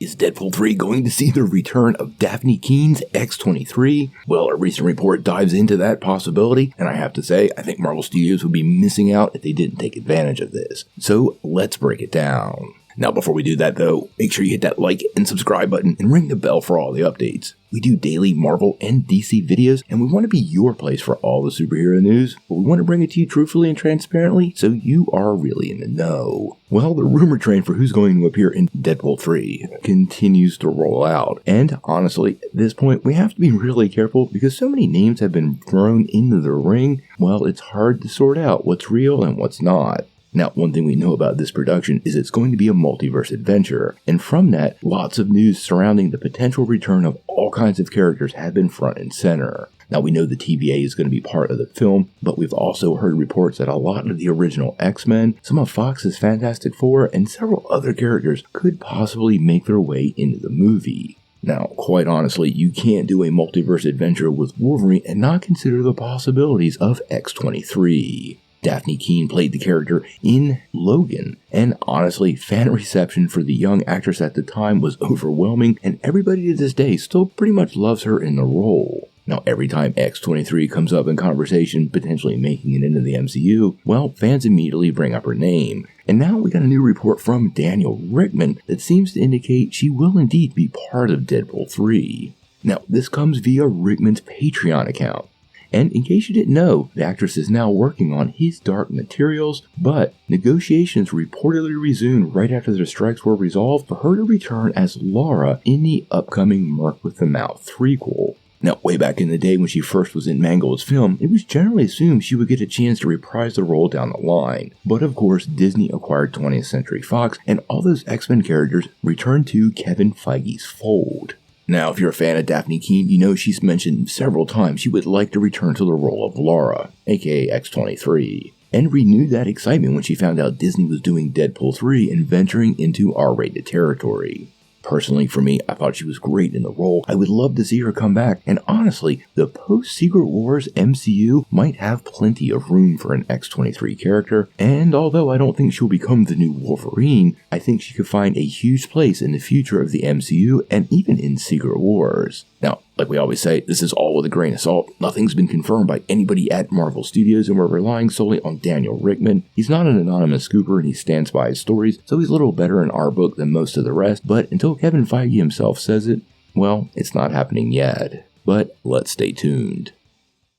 Is Deadpool 3 going to see the return of Dafne Keen's X23? Well, a recent report dives into that possibility, and I have to say, I think Marvel Studios would be missing out if they didn't take advantage of this. So, let's break it down. Now, before we do that though, make sure you hit that like and subscribe button and ring the bell for all the updates. We do daily Marvel and DC videos, and we want to be your place for all the superhero news, but we want to bring it to you truthfully and transparently, so you are really in the know. Well, the rumor train for who's going to appear in Deadpool 3 continues to roll out, and honestly, at this point, we have to be really careful because so many names have been thrown into the ring, well, it's hard to sort out what's real and what's not. Now, one thing we know about this production is it's going to be a multiverse adventure, and from that, lots of news surrounding the potential return of all kinds of characters have been front and center. Now, we know the TVA is going to be part of the film, but we've also heard reports that a lot of the original X-Men, some of Fox's Fantastic Four, and several other characters could possibly make their way into the movie. Now, quite honestly, you can't do a multiverse adventure with Wolverine and not consider the possibilities of X23. Dafne Keen played the character in Logan, and honestly, fan reception for the young actress at the time was overwhelming, and everybody to this day still pretty much loves her in the role. Now, every time X23 comes up in conversation, potentially making it into the MCU, well, fans immediately bring up her name. And now we got a new report from Daniel Richtman that seems to indicate she will indeed be part of Deadpool 3. Now, this comes via Richtman's Patreon account. And in case you didn't know, the actress is now working on His Dark Materials, but negotiations reportedly resumed right after the strikes were resolved for her to return as Laura in the upcoming Merc with the Mouth threequel. Now, way back in the day when she first was in Mangold's film, it was generally assumed she would get a chance to reprise the role down the line. But of course, Disney acquired 20th Century Fox, and all those X-Men characters returned to Kevin Feige's fold. Now, if you're a fan of Dafne Keen, you know she's mentioned several times she would like to return to the role of Laura, aka X23, and renewed that excitement when she found out Disney was doing Deadpool 3 and venturing into R-rated territory. Personally, for me, I thought she was great in the role. I would love to see her come back, and honestly, the post-Secret Wars MCU might have plenty of room for an X-23 character, and although I don't think she'll become the new Wolverine, I think she could find a huge place in the future of the MCU and even in Secret Wars. Now, like we always say, this is all with a grain of salt. Nothing's been confirmed by anybody at Marvel Studios, and we're relying solely on Daniel Richtman. He's not an anonymous scooper, and he stands by his stories, so he's a little better in our book than most of the rest, but until Kevin Feige himself says it, well, it's not happening yet. But let's stay tuned.